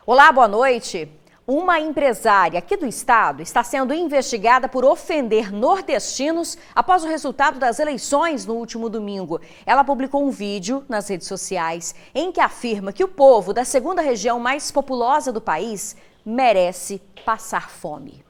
Olá, boa noite. Uma empresária aqui do estado está sendo investigada por ofender nordestinos após o resultado das eleições no último domingo. Ela publicou um vídeo nas redes sociais em que afirma que o povo da segunda região mais populosa do país merece passar fome.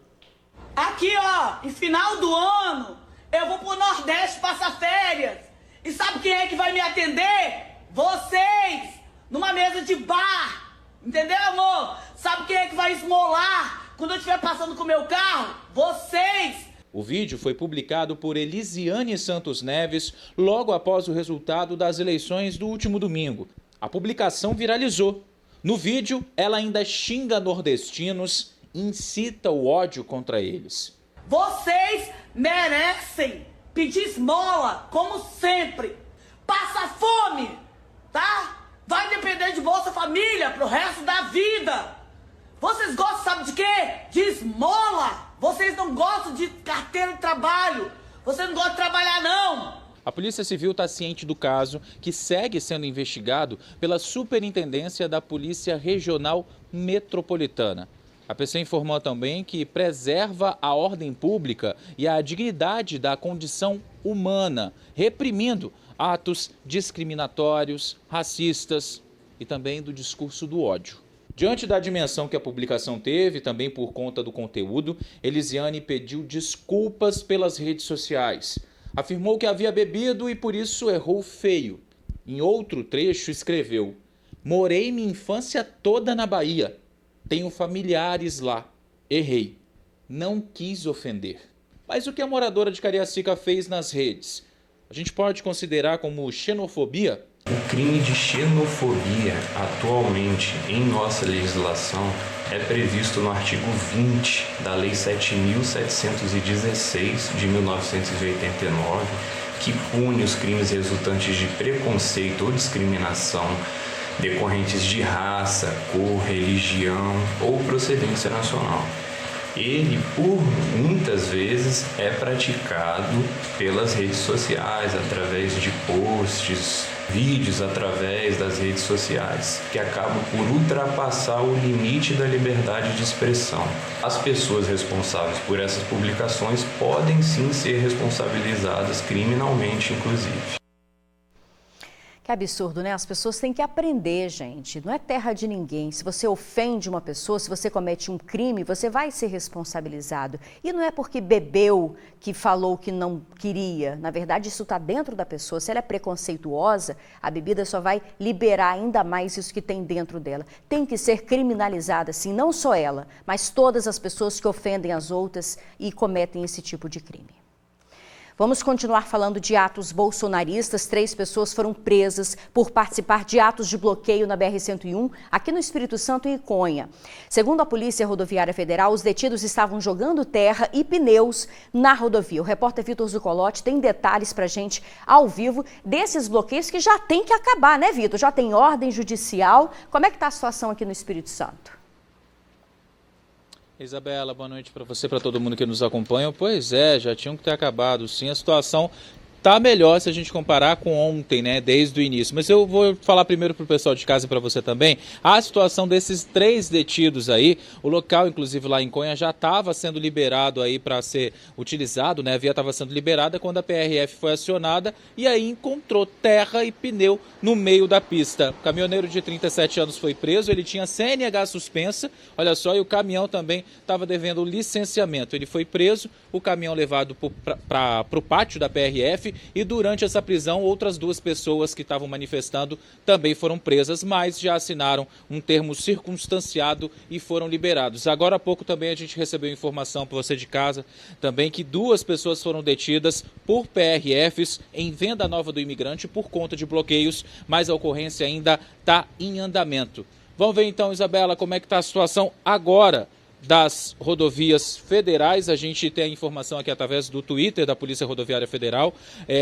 Aqui, ó, em final do ano, eu vou pro Nordeste passar férias. E sabe quem é que vai me atender? Vocês, numa mesa de bar. Entendeu, amor? Sabe quem é que vai esmolar quando eu estiver passando com o meu carro? Vocês! O vídeo foi publicado por Elisiane Santos Neves logo após o resultado das eleições do último domingo. A publicação viralizou. No vídeo, ela ainda xinga nordestinos e incita o ódio contra eles. Vocês merecem pedir esmola, como sempre. Passa fome, tá? Vai depender de Bolsa Família pro resto da vida. Vocês gostam, sabe de quê? De esmola. Vocês não gostam de carteira de trabalho. Vocês não gostam de trabalhar, não. A Polícia Civil está ciente do caso, que segue sendo investigado pela Superintendência da Polícia Regional Metropolitana. A PC informou também que preserva a ordem pública e a dignidade da condição humana, reprimindo atos discriminatórios, racistas e também do discurso do ódio. Diante da dimensão que a publicação teve, também por conta do conteúdo, Elisiane pediu desculpas pelas redes sociais. Afirmou que havia bebido e por isso errou feio. Em outro trecho escreveu: "Morei minha infância toda na Bahia. Tenho familiares lá. Errei. Não quis ofender." Mas o que a moradora de Cariacica fez nas redes? A gente pode considerar como xenofobia? O crime de xenofobia, atualmente em nossa legislação, é previsto no artigo 20 da Lei 7.716 de 1989, que pune os crimes resultantes de preconceito ou discriminação decorrentes de raça, cor, religião ou procedência nacional. Ele, por muitas vezes, é praticado pelas redes sociais, através de posts, vídeos através das redes sociais, que acabam por ultrapassar o limite da liberdade de expressão. As pessoas responsáveis por essas publicações podem sim ser responsabilizadas criminalmente, inclusive. Que absurdo, né? As pessoas têm que aprender, gente. Não é terra de ninguém. Se você ofende uma pessoa, se você comete um crime, você vai ser responsabilizado. E não é porque bebeu que falou que não queria. Na verdade, isso está dentro da pessoa. Se ela é preconceituosa, a bebida só vai liberar ainda mais isso que tem dentro dela. Tem que ser criminalizada, sim, não só ela, mas todas as pessoas que ofendem as outras e cometem esse tipo de crime. Vamos continuar falando de atos bolsonaristas. 3 pessoas foram presas por participar de atos de bloqueio na BR-101, aqui no Espírito Santo e Iconha. Segundo a Polícia Rodoviária Federal, os detidos estavam jogando terra e pneus na rodovia. O repórter Vitor Zucolotti tem detalhes para a gente ao vivo desses bloqueios que já tem que acabar, né, Vitor? Já tem ordem judicial. Como é que está a situação aqui no Espírito Santo? Isabela, boa noite para você, para todo mundo que nos acompanha. Pois é, já tinham que ter acabado, sim. A situação tá melhor se a gente comparar com ontem, né, desde o início. Mas eu vou falar primeiro para o pessoal de casa e para você também. A situação desses 3 detidos aí, o local, inclusive lá em Conha, já estava sendo liberado aí para ser utilizado, né? A via estava sendo liberada quando a PRF foi acionada e aí encontrou terra e pneu no meio da pista. O caminhoneiro de 37 anos foi preso, ele tinha CNH suspensa, olha só, e o caminhão também estava devendo licenciamento. Ele foi preso, o caminhão levado para o pátio da PRF, e durante essa prisão outras 2 pessoas que estavam manifestando também foram presas, mas já assinaram um termo circunstanciado e foram liberados. Agora há pouco também a gente recebeu informação para você de casa também que 2 pessoas foram detidas por PRFs em Venda Nova do Imigrante por conta de bloqueios, mas a ocorrência ainda está em andamento. Vamos ver então, Isabela, como é que está a situação agora das rodovias federais. A gente tem a informação aqui através do Twitter da Polícia Rodoviária Federal.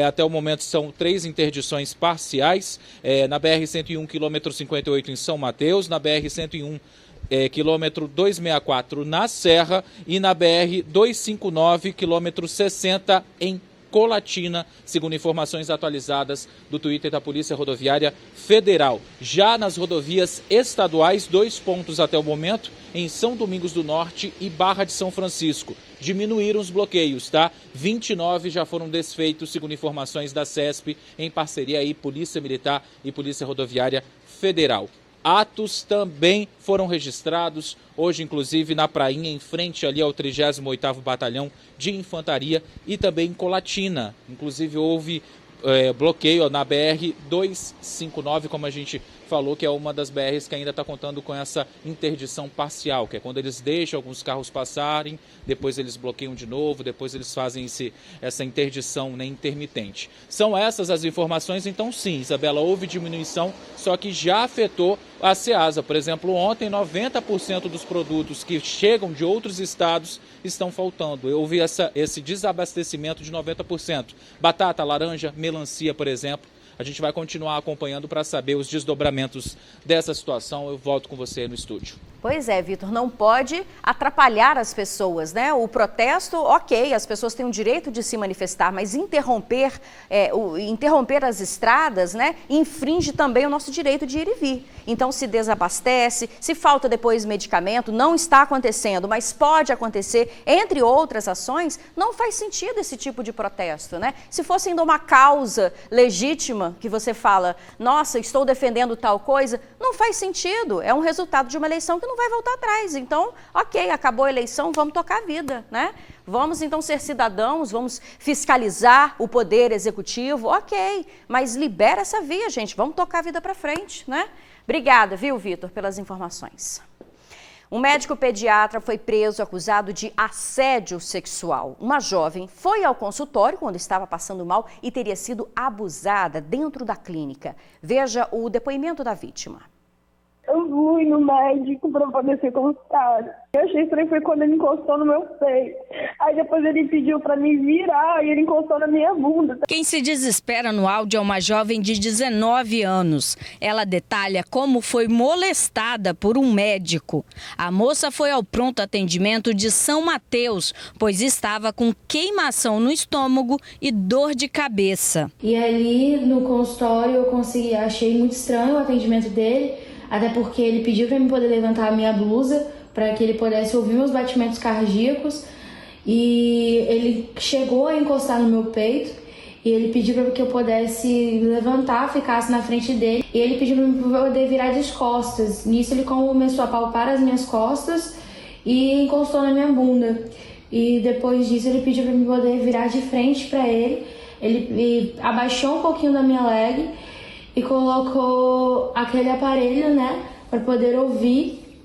Até o momento são 3 interdições parciais, na BR-101, quilômetro 58 em São Mateus, na BR-101, quilômetro 264 na Serra e na BR-259, quilômetro 60 em Colatina, segundo informações atualizadas do Twitter da Polícia Rodoviária Federal. Já nas rodovias estaduais, 2 pontos até o momento, em São Domingos do Norte e Barra de São Francisco. Diminuíram os bloqueios, tá? 29 já foram desfeitos, segundo informações da CESP, em parceria aí Polícia Militar e Polícia Rodoviária Federal. Atos também foram registrados, hoje inclusive na prainha, em frente ali ao 38º Batalhão de Infantaria e também em Colatina. Inclusive houve bloqueio na BR-259, como a gente falou, que é uma das BRs que ainda está contando com essa interdição parcial, que é quando eles deixam alguns carros passarem, depois eles bloqueiam de novo, depois eles fazem essa interdição, né, intermitente. São essas as informações, então sim, Isabela, houve diminuição, só que já afetou a Ceasa. Por exemplo, ontem 90% dos produtos que chegam de outros estados estão faltando. Houve esse desabastecimento de 90%. Batata, laranja, melancia, por exemplo. A gente vai continuar acompanhando para saber os desdobramentos dessa situação. Eu volto com você no estúdio. Pois é, Vitor, não pode atrapalhar as pessoas, né? O protesto, ok, as pessoas têm o direito de se manifestar, mas interromper as estradas, né, infringe também o nosso direito de ir e vir. Então, se desabastece, se falta depois medicamento, não está acontecendo, mas pode acontecer, entre outras ações, não faz sentido esse tipo de protesto, né? Se fosse ainda uma causa legítima, que você fala, nossa, estou defendendo tal coisa, não faz sentido, é um resultado de uma eleição que não vai voltar atrás. Então, ok, acabou a eleição, vamos tocar a vida, né? Vamos então ser cidadãos, vamos fiscalizar o poder executivo, ok, mas libera essa via, gente, vamos tocar a vida para frente, né? Obrigada, viu, Vitor, pelas informações. Um médico pediatra foi preso acusado de assédio sexual. Uma jovem foi ao consultório quando estava passando mal e teria sido abusada dentro da clínica. Veja o depoimento da vítima. Eu fui no médico para poder ser consultado. Eu achei estranho foi quando ele encostou no meu peito. Aí depois ele pediu para me virar e ele encostou na minha bunda. Quem se desespera no áudio é uma jovem de 19 anos. Ela detalha como foi molestada por um médico. A moça foi ao pronto atendimento de São Mateus, pois estava com queimação no estômago e dor de cabeça. E ali no consultório eu achei muito estranho o atendimento dele. Até porque ele pediu para eu poder levantar a minha blusa para que ele pudesse ouvir meus batimentos cardíacos. E ele chegou a encostar no meu peito e ele pediu para que eu pudesse levantar, ficasse na frente dele. E ele pediu para eu poder virar de costas. Nisso ele começou a palpar as minhas costas e encostou na minha bunda. E depois disso ele pediu para eu poder virar de frente para ele. Ele abaixou um pouquinho da minha leg e colocou aquele aparelho, né, para poder ouvir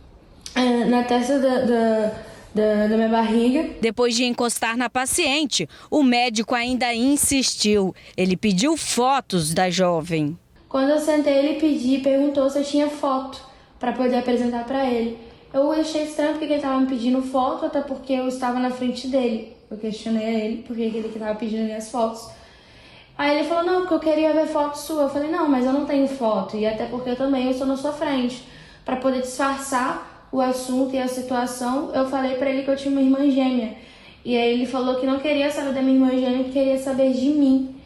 na testa da minha barriga. Depois de encostar na paciente, o médico ainda insistiu. Ele pediu fotos da jovem. Quando eu sentei, ele perguntou se eu tinha foto para poder apresentar para ele. Eu achei estranho porque ele estava me pedindo foto, até porque eu estava na frente dele. Eu questionei a ele porque ele estava pedindo minhas fotos. Aí ele falou, não, porque eu queria ver foto sua. Eu falei, não, mas eu não tenho foto. E até porque eu também estou na sua frente. Para poder disfarçar o assunto e a situação, eu falei para ele que eu tinha uma irmã gêmea. E aí ele falou que não queria saber da minha irmã gêmea, que queria saber de mim.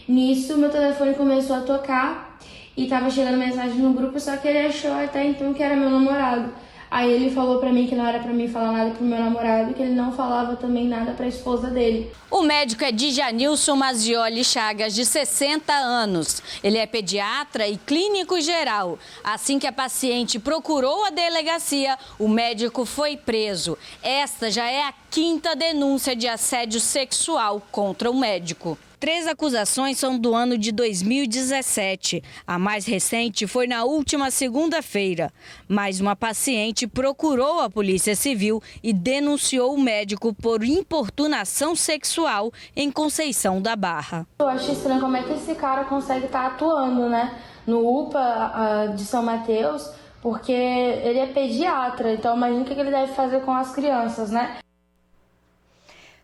Nisso, meu telefone começou a tocar e tava chegando mensagem no grupo, só que ele achou até então que era meu namorado. Aí ele falou pra mim que não era pra mim falar nada pro meu namorado, que ele não falava também nada pra esposa dele. O médico é Djanilson Mazioli Chagas, de 60 anos. Ele é pediatra e clínico geral. Assim que a paciente procurou a delegacia, o médico foi preso. Esta já é a 5ª denúncia de assédio sexual contra o médico. 3 acusações são do ano de 2017. A mais recente foi na última segunda-feira. Mais uma paciente procurou a Polícia Civil e denunciou o médico por importunação sexual em Conceição da Barra. Eu acho estranho como é que esse cara consegue estar atuando, né, no UPA de São Mateus, porque ele é pediatra, então imagina o que ele deve fazer com as crianças, né?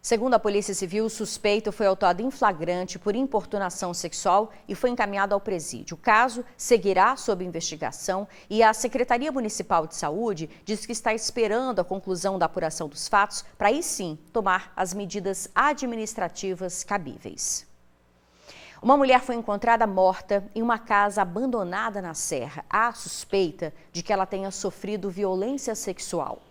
Segundo a Polícia Civil, o suspeito foi autuado em flagrante por importunação sexual e foi encaminhado ao presídio. O caso seguirá sob investigação e a Secretaria Municipal de Saúde diz que está esperando a conclusão da apuração dos fatos para aí sim tomar as medidas administrativas cabíveis. Uma mulher foi encontrada morta em uma casa abandonada na Serra. Há suspeita de que ela tenha sofrido violência sexual.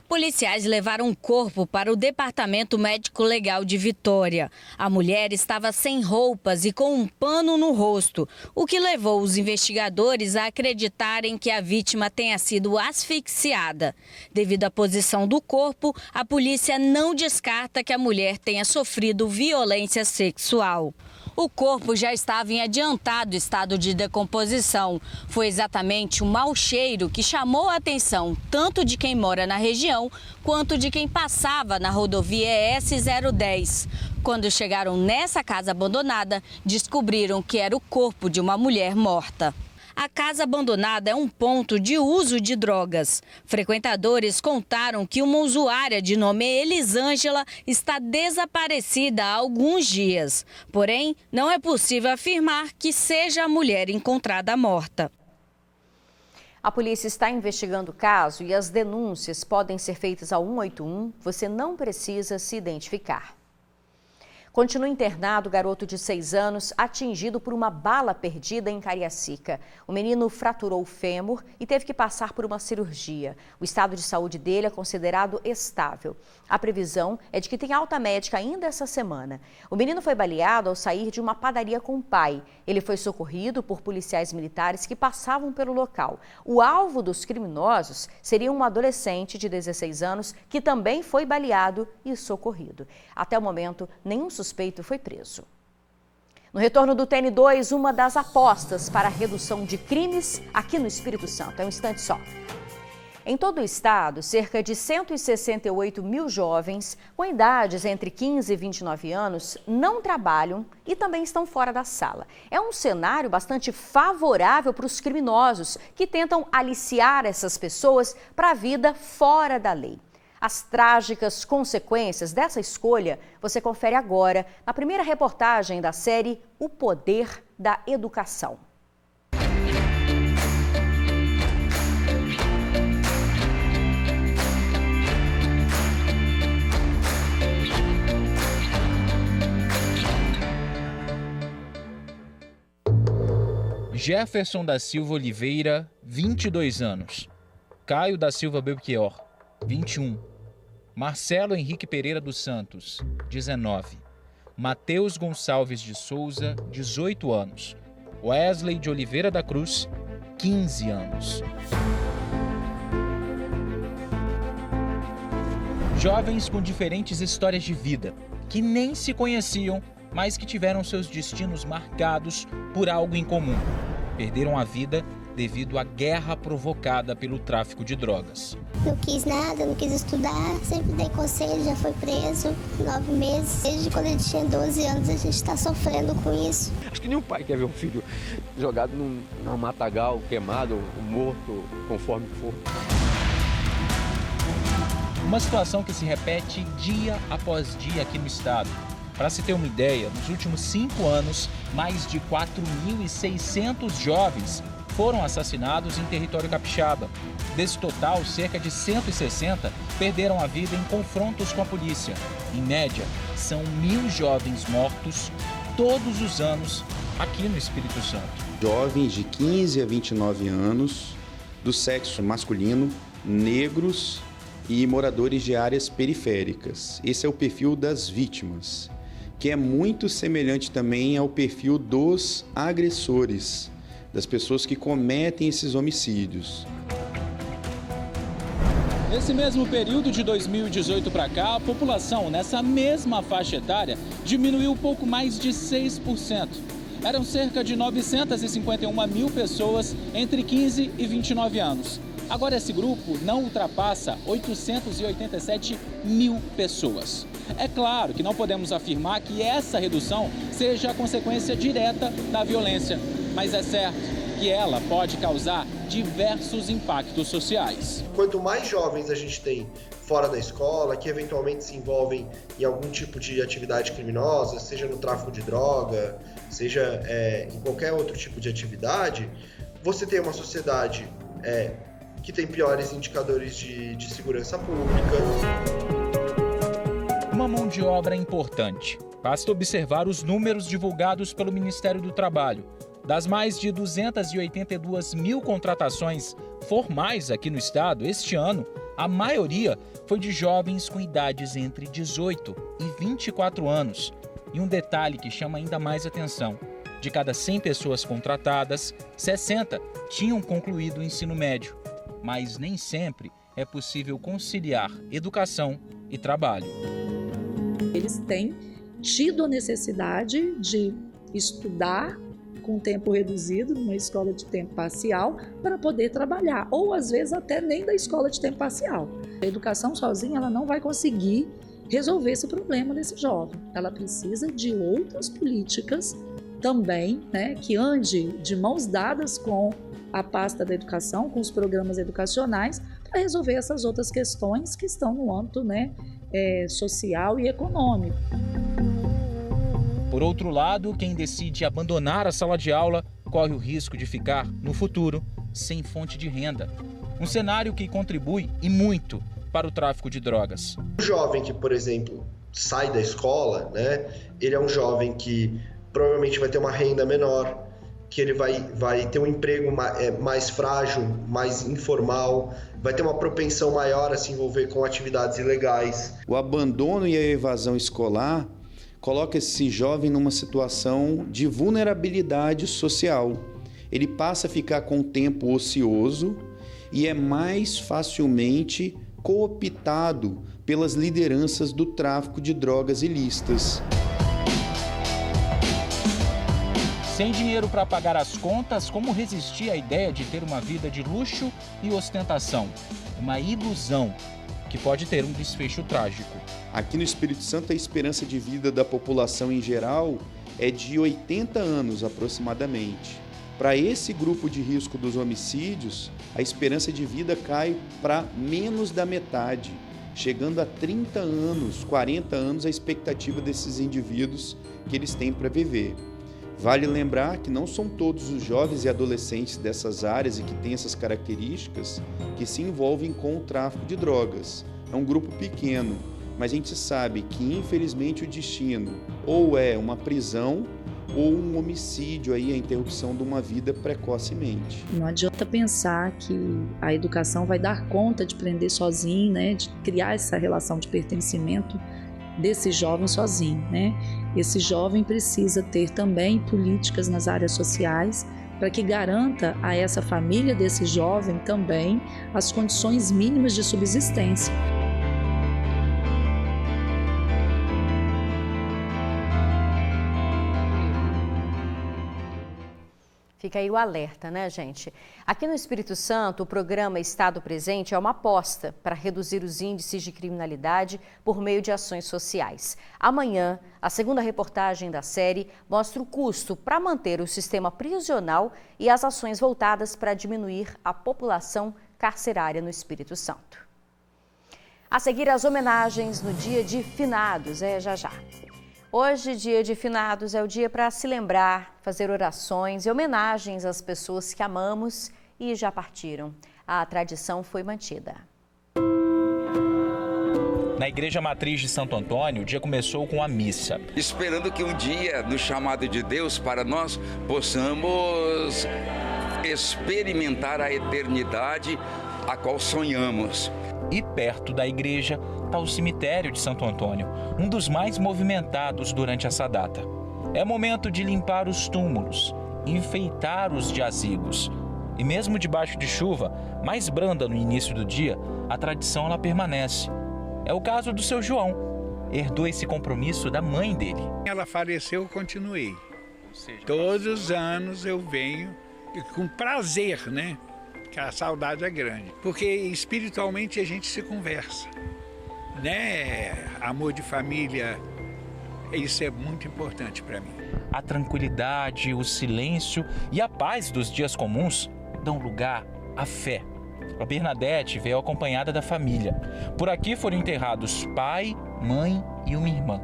Policiais levaram um corpo para o Departamento Médico Legal de Vitória. A mulher estava sem roupas e com um pano no rosto, o que levou os investigadores a acreditarem que a vítima tenha sido asfixiada. Devido à posição do corpo, a polícia não descarta que a mulher tenha sofrido violência sexual. O corpo já estava em adiantado estado de decomposição. Foi exatamente o mau cheiro que chamou a atenção tanto de quem mora na região quanto de quem passava na rodovia ES-010. Quando chegaram nessa casa abandonada, descobriram que era o corpo de uma mulher morta. A casa abandonada é um ponto de uso de drogas. Frequentadores contaram que uma usuária de nome Elisângela está desaparecida há alguns dias. Porém, não é possível afirmar que seja a mulher encontrada morta. A polícia está investigando o caso e as denúncias podem ser feitas ao 181. Você não precisa se identificar. Continua internado o garoto de 6 anos atingido por uma bala perdida em Cariacica. O menino fraturou o fêmur e teve que passar por uma cirurgia. O estado de saúde dele é considerado estável. A previsão é de que tenha alta médica ainda essa semana. O menino foi baleado ao sair de uma padaria com o pai. Ele foi socorrido por policiais militares que passavam pelo local. O alvo dos criminosos seria um adolescente de 16 anos que também foi baleado e socorrido. Até o momento, nenhum suspeito foi preso. No retorno do TN2, uma das apostas para a redução de crimes aqui no Espírito Santo. É um instante só. Em todo o estado, cerca de 168 mil jovens com idades entre 15 e 29 anos não trabalham e também estão fora da sala. É um cenário bastante favorável para os criminosos que tentam aliciar essas pessoas para a vida fora da lei. As trágicas consequências dessa escolha você confere agora na primeira reportagem da série O Poder da Educação. Jefferson da Silva Oliveira, 22 anos. Caio da Silva Belchior, 21. Marcelo Henrique Pereira dos Santos, 19. Matheus Gonçalves de Souza, 18 anos. Wesley de Oliveira da Cruz, 15 anos. Jovens com diferentes histórias de vida, que nem se conheciam, mas que tiveram seus destinos marcados por algo em comum. Perderam a vida devido à guerra provocada pelo tráfico de drogas. Não quis nada, não quis estudar, sempre dei conselho, já foi preso 9 meses. Desde quando ele tinha 12 anos a gente está sofrendo com isso. Acho que nenhum pai quer ver um filho jogado num matagal, queimado, morto, conforme for. Uma situação que se repete dia após dia aqui no estado. Para se ter uma ideia, nos últimos 5 anos, mais de 4.600 jovens foram assassinados em território capixaba. Desse total, cerca de 160 perderam a vida em confrontos com a polícia. Em média, são 1.000 jovens mortos todos os anos aqui no Espírito Santo. Jovens de 15 a 29 anos, do sexo masculino, negros e moradores de áreas periféricas. Esse é o perfil das vítimas, que é muito semelhante também ao perfil dos agressores, das pessoas que cometem esses homicídios. Nesse mesmo período de 2018 para cá, a população nessa mesma faixa etária diminuiu pouco mais de 6%. Eram cerca de 951 mil pessoas entre 15 e 29 anos. Agora esse grupo não ultrapassa 887 mil pessoas. É claro que não podemos afirmar que essa redução seja a consequência direta da violência, mas é certo que ela pode causar diversos impactos sociais. Quanto mais jovens a gente tem fora da escola, que eventualmente se envolvem em algum tipo de atividade criminosa, seja no tráfico de droga, seja em qualquer outro tipo de atividade, você tem uma sociedade que tem piores indicadores de segurança pública. Uma mão de obra importante. Basta observar os números divulgados pelo Ministério do Trabalho. Das mais de 282 mil contratações formais aqui no estado este ano, a maioria foi de jovens com idades entre 18 e 24 anos. E um detalhe que chama ainda mais atenção: de cada 100 pessoas contratadas, 60 tinham concluído o ensino médio. Mas nem sempre é possível conciliar educação e trabalho. Eles têm tido a necessidade de estudar com tempo reduzido, numa escola de tempo parcial, para poder trabalhar, ou às vezes até nem da escola de tempo parcial. A educação sozinha ela não vai conseguir resolver esse problema desse jovem. Ela precisa de outras políticas também, que ande de mãos dadas com a pasta da educação, com os programas educacionais, para resolver essas outras questões que estão no âmbito social e econômico. Por outro lado, quem decide abandonar a sala de aula corre o risco de ficar, no futuro, sem fonte de renda. Um cenário que contribui, e muito, para o tráfico de drogas. O jovem que, por exemplo, sai da escola, ele é um jovem que provavelmente vai ter uma renda menor, que ele vai ter um emprego mais frágil, mais informal, vai ter uma propensão maior a se envolver com atividades ilegais. O abandono e a evasão escolar coloca esse jovem numa situação de vulnerabilidade social. Ele passa a ficar com o tempo ocioso e é mais facilmente cooptado pelas lideranças do tráfico de drogas ilícitas. Sem dinheiro para pagar as contas, como resistir à ideia de ter uma vida de luxo e ostentação? Uma ilusão que pode ter um desfecho trágico. Aqui no Espírito Santo, a esperança de vida da população em geral é de 80 anos aproximadamente. Para esse grupo de risco dos homicídios, a esperança de vida cai para menos da metade, chegando a 30 anos, 40 anos a expectativa desses indivíduos que eles têm para viver. Vale lembrar que não são todos os jovens e adolescentes dessas áreas e que têm essas características que se envolvem com o tráfico de drogas. É um grupo pequeno, mas a gente sabe que, infelizmente, o destino ou é uma prisão ou um homicídio, a interrupção de uma vida precocemente. Não adianta pensar que a educação vai dar conta de prender sozinho, de criar essa relação de pertencimento desse jovem sozinho, Esse jovem precisa ter também políticas nas áreas sociais para que garanta a essa família desse jovem também as condições mínimas de subsistência. Fica aí o alerta, gente? Aqui no Espírito Santo, o programa Estado Presente é uma aposta para reduzir os índices de criminalidade por meio de ações sociais. Amanhã, a segunda reportagem da série mostra o custo para manter o sistema prisional e as ações voltadas para diminuir a população carcerária no Espírito Santo. A seguir, as homenagens no dia de finados, já. Hoje, dia de finados, é o dia para se lembrar, fazer orações e homenagens às pessoas que amamos e já partiram. A tradição foi mantida. Na Igreja Matriz de Santo Antônio, o dia começou com a missa. Esperando que um dia, no chamado de Deus, para nós possamos experimentar a eternidade a qual sonhamos. E perto da igreja está o cemitério de Santo Antônio, um dos mais movimentados durante essa data. É momento de limpar os túmulos, enfeitar os jazigos. E mesmo debaixo de chuva, mais branda no início do dia, a tradição ela permanece. É o caso do seu João. Herdou esse compromisso da mãe dele. Ela faleceu, eu continuei. Todos os anos eu venho com prazer, Que a saudade é grande. Porque espiritualmente a gente se conversa, Amor de família, isso é muito importante para mim. a tranquilidade, o silêncio e a paz dos dias comuns dão lugar à fé. A Bernadette veio acompanhada da família. Por aqui foram enterrados pai, mãe e uma irmã.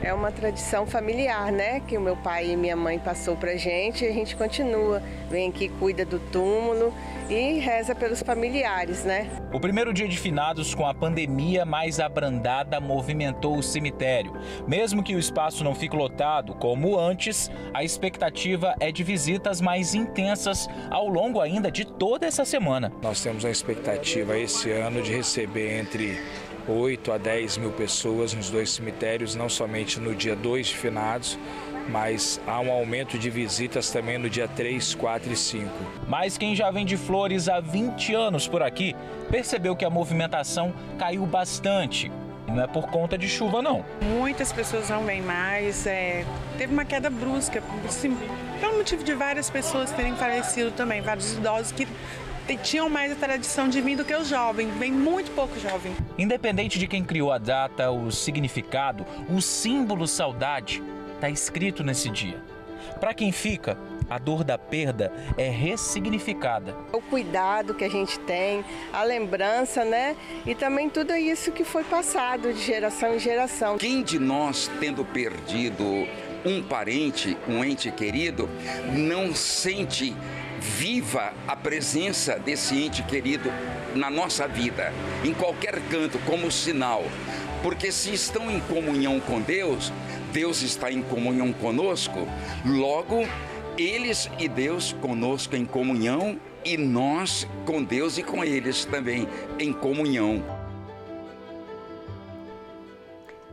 É uma tradição familiar, né? Que o meu pai e minha mãe passou pra gente e a gente continua. Vem aqui, cuida do túmulo e reza pelos familiares, né? O primeiro dia de finados com a pandemia mais abrandada movimentou o cemitério. Mesmo que o espaço não fique lotado como antes, a expectativa é de visitas mais intensas ao longo ainda de toda essa semana. Nós temos a expectativa esse ano de receber entre 8 a 10 mil pessoas nos dois cemitérios, não somente no dia 2 de finados, mas há um aumento de visitas também no dia 3, 4 e 5. Mas quem já vende flores há 20 anos por aqui percebeu que a movimentação caiu bastante. Não é por conta de chuva, não. Muitas pessoas não vêm mais, teve uma queda brusca, assim, pelo motivo de várias pessoas terem falecido também, vários idosos que tinham mais a tradição de vir do que os jovens, vem muito pouco jovem. Independente de quem criou a data, o significado, o símbolo saudade está escrito nesse dia. Para quem fica, a dor da perda é ressignificada. O cuidado que a gente tem, a lembrança, né? E também tudo isso que foi passado de geração em geração. Quem de nós, tendo perdido um parente, um ente querido, não sente viva a presença desse ente querido na nossa vida, em qualquer canto, como sinal? Porque se estão em comunhão com Deus, Deus está em comunhão conosco, logo eles e Deus conosco em comunhão e nós com Deus e com eles também em comunhão.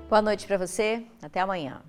Boa noite para você, até amanhã.